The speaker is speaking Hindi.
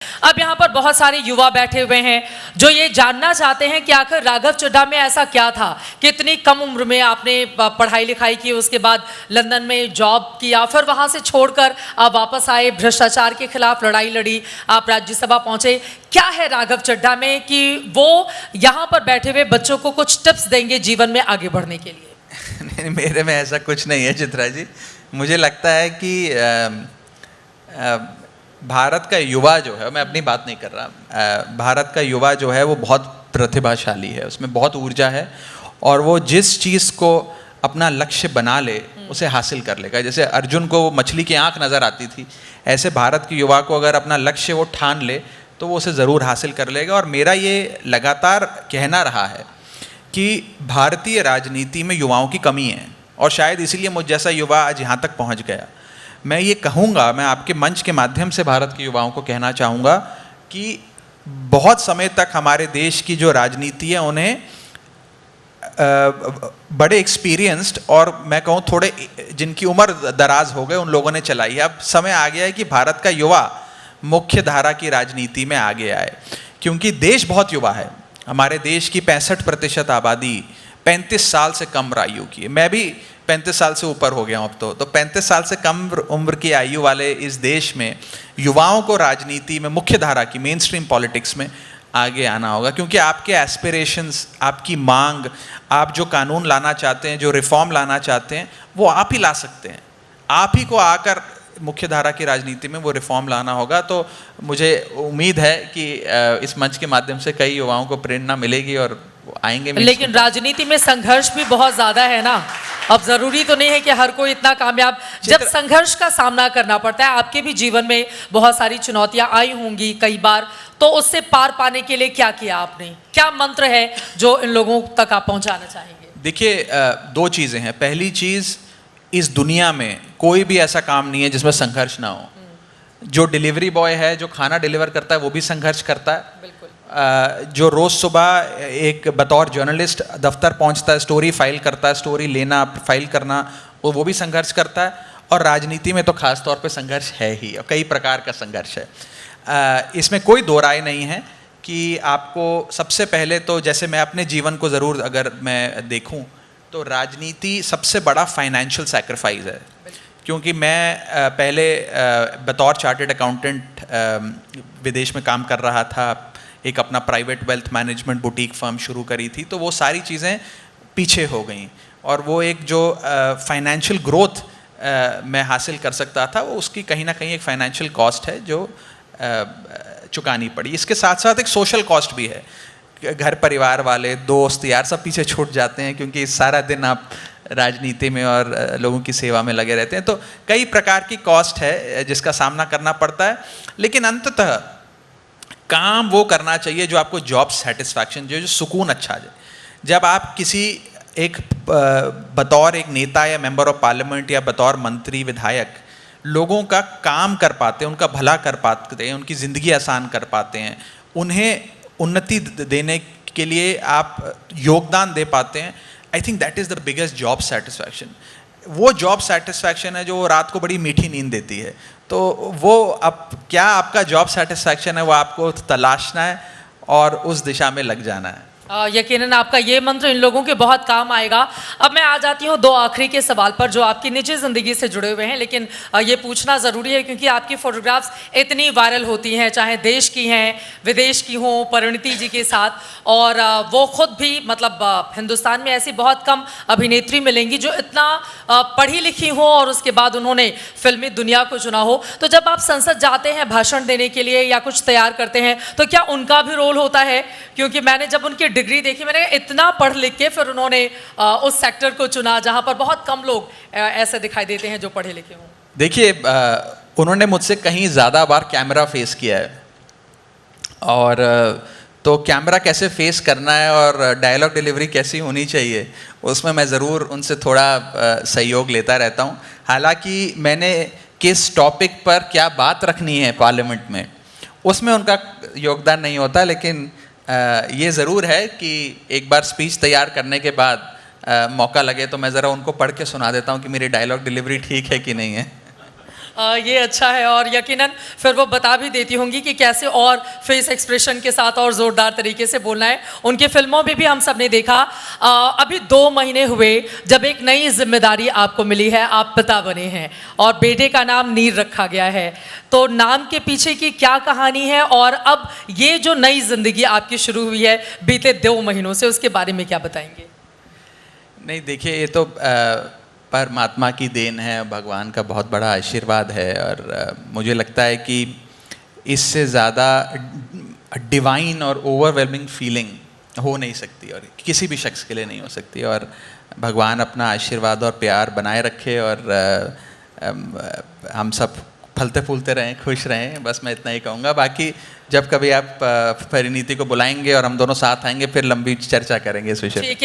अब यहाँ पर बहुत सारे युवा बैठे हुए हैं जो ये जानना चाहते हैं कि आखिर राघव चड्ढा में ऐसा क्या था कि इतनी कम उम्र में आपने पढ़ाई लिखाई की, उसके बाद लंदन में जॉब किया, फिर वहाँ से छोड़कर आप वापस आए, भ्रष्टाचार के खिलाफ लड़ाई लड़ी, आप राज्यसभा पहुँचे। क्या है राघव चड्ढा में कि वो यहाँ पर बैठे हुए बच्चों को कुछ टिप्स देंगे जीवन में आगे बढ़ने के लिए? नहीं, मेरे में ऐसा कुछ नहीं है चित्रा जी। मुझे लगता है कि भारत का युवा जो है, मैं अपनी बात नहीं कर रहा, भारत का युवा जो है वो बहुत प्रतिभाशाली है, उसमें बहुत ऊर्जा है और वो जिस चीज़ को अपना लक्ष्य बना ले उसे हासिल कर लेगा। जैसे अर्जुन को मछली की आंख नज़र आती थी, ऐसे भारत के युवा को अगर अपना लक्ष्य वो ठान ले तो वो उसे ज़रूर हासिल कर लेगा। और मेरा ये लगातार कहना रहा है कि भारतीय राजनीति में युवाओं की कमी है और शायद इसीलिए मुझ जैसा युवा आज यहाँ तक पहुँच गया। मैं ये कहूँगा, मैं आपके मंच के माध्यम से भारत के युवाओं को कहना चाहूँगा कि बहुत समय तक हमारे देश की जो राजनीति है उन्हें बड़े एक्सपीरियंस्ड और मैं कहूँ थोड़े जिनकी उम्र दराज हो गए उन लोगों ने चलाई है। अब समय आ गया है कि भारत का युवा मुख्य धारा की राजनीति में आगे आए, क्योंकि देश बहुत युवा है। हमारे देश की 65% आबादी 35 साल से कम आयु की है। मैं भी 35 साल से ऊपर हो गया हूँ अब तो 35 साल से कम उम्र की आयु वाले इस देश में युवाओं को राजनीति में, मुख्य धारा की, मेन स्ट्रीम पॉलिटिक्स में आगे आना होगा, क्योंकि आपके एस्पिरेशंस, आपकी मांग, आप जो कानून लाना चाहते हैं, जो रिफॉर्म लाना चाहते हैं, वो आप ही ला सकते हैं। आप ही को आकर मुख्य धारा की राजनीति में वो रिफॉर्म लाना होगा। तो मुझे उम्मीद है कि इस मंच के माध्यम से कई युवाओं को प्रेरणा मिलेगी और आएंगे। लेकिन राजनीति में संघर्ष भी बहुत ज्यादा है ना। अब जरूरी तो नहीं है कि हर कोई इतना कामयाब, जब संघर्ष का सामना करना पड़ता है, आपके भी जीवन में बहुत सारी चुनौतियां आई होंगी कई बार, तो उससे पार पाने के लिए क्या किया आपने? क्या मंत्र है जो इन लोगों तक आप पहुंचाना चाहेंगे? देखिए, दो चीजें हैं। पहली चीज, इस दुनिया में कोई भी ऐसा काम नहीं है जिसमें संघर्ष ना हो। जो डिलीवरी बॉय है, जो खाना डिलीवर करता है, वो भी संघर्ष करता है। बिल्कुल। जो रोज़ सुबह एक बतौर जर्नलिस्ट दफ्तर पहुंचता है, स्टोरी फाइल करता है, स्टोरी लेना, फाइल करना, वो भी संघर्ष करता है। और राजनीति में तो खास तौर पे संघर्ष है ही, और कई प्रकार का संघर्ष है। इसमें कोई दो राय नहीं है कि आपको सबसे पहले तो, जैसे मैं अपने जीवन को ज़रूर अगर मैं देखूं तो राजनीति सबसे बड़ा फाइनेंशियल सैक्रिफाइस है। क्योंकि मैं पहले बतौर चार्टर्ड अकाउंटेंट विदेश में काम कर रहा था, एक अपना private wealth management boutique firm शुरू करी थी, तो वो सारी चीज़ें पीछे हो गई और वो एक जो फाइनेंशियल ग्रोथ मैं हासिल कर सकता था, वो उसकी कहीं ना कहीं एक फाइनेंशियल कॉस्ट है जो चुकानी पड़ी। इसके साथ साथ एक सोशल कॉस्ट भी है। घर परिवार वाले, दोस्त यार सब पीछे छूट जाते हैं, क्योंकि सारा दिन आप राजनीति में और लोगों की सेवा में लगे रहते हैं। तो कई प्रकार की कॉस्ट है जिसका सामना करना पड़ता है। लेकिन अंततः काम वो करना चाहिए जो आपको जॉब सेटिस्फैक्शन, जो सुकून अच्छा जाए। जब आप किसी एक बतौर एक नेता या मेंबर ऑफ पार्लियामेंट या बतौर मंत्री, विधायक लोगों का काम कर पाते हैं, उनका भला कर पाते हैं, उनकी ज़िंदगी आसान कर पाते हैं, उन्हें उन्नति देने के लिए आप योगदान दे पाते हैं, I think that is the biggest job satisfaction. वो जॉब सेटिस्फैक्शन है जो रात को बड़ी मीठी नींद देती है। तो वो अब क्या आपका जॉब सेटिस्फैक्शन है, वो आपको तलाशना है और उस दिशा में लग जाना है। यकीनन आपका ये मंत्र इन लोगों के बहुत काम आएगा। अब मैं आ जाती हूँ दो आखिरी के सवाल पर जो आपकी निजी ज़िंदगी से जुड़े हुए हैं, लेकिन ये पूछना ज़रूरी है क्योंकि आपकी फ़ोटोग्राफ्स इतनी वायरल होती हैं, चाहे देश की हैं, विदेश की हों, परिणीति जी के साथ, और वो खुद भी, मतलब हिंदुस्तान में ऐसी बहुत कम अभिनेत्री मिलेंगी जो इतना पढ़ी लिखी हों और उसके बाद उन्होंने फिल्मी दुनिया को चुना हो। तो जब आप संसद जाते हैं भाषण देने के लिए या कुछ तैयार करते हैं, तो क्या उनका भी रोल होता है? क्योंकि मैंने जब उनकी डिग्री देखी, मैंने इतना पढ़ लिख के फिर उन्होंने उस सेक्टर को चुना जहां पर बहुत कम लोग ऐसे दिखाई देते हैं जो पढ़े लिखे हों। देखिए, उन्होंने मुझसे कहीं ज़्यादा बार कैमरा फेस किया है, और तो कैमरा कैसे फेस करना है और डायलॉग डिलीवरी कैसी होनी चाहिए, उसमें मैं ज़रूर उनसे थोड़ा सहयोग लेता रहता हूँ। हालांकि मैंने किस टॉपिक पर क्या बात रखनी है पार्लियामेंट में, उसमें उनका योगदान नहीं होता। लेकिन ये ज़रूर है कि एक बार स्पीच तैयार करने के बाद मौका लगे तो मैं ज़रा उनको पढ़ के सुना देता हूँ कि मेरी डायलॉग डिलीवरी ठीक है कि नहीं है। ये अच्छा है और यकीनन फिर वो बता भी देती होंगी कि कैसे और फेस एक्सप्रेशन के साथ और ज़ोरदार तरीके से बोलना है। उनकी फिल्मों में भी हम सब ने देखा। अभी 2 महीने हुए जब एक नई जिम्मेदारी आपको मिली है, आप पिता बने हैं और बेटे का नाम नीर रखा गया है। तो नाम के पीछे की क्या कहानी है और अब ये जो नई जिंदगी आपकी शुरू हुई है बीते 2 महीनों से, उसके बारे में क्या बताएंगे? नहीं देखिए, ये तो परमात्मा की देन है, भगवान का बहुत बड़ा आशीर्वाद है और मुझे लगता है कि इससे ज़्यादा डिवाइन और ओवरवेलमिंग फीलिंग हो नहीं सकती और किसी भी शख्स के लिए नहीं हो सकती। और भगवान अपना आशीर्वाद और प्यार बनाए रखे और हम सब फलते फूलते रहें, खुश रहें, बस मैं इतना ही कहूँगा। बाकी जब कभी आप परिणीति को बुलाएंगे और हम दोनों साथ आएंगे फिर लंबी चर्चा करेंगे इस विषय पर।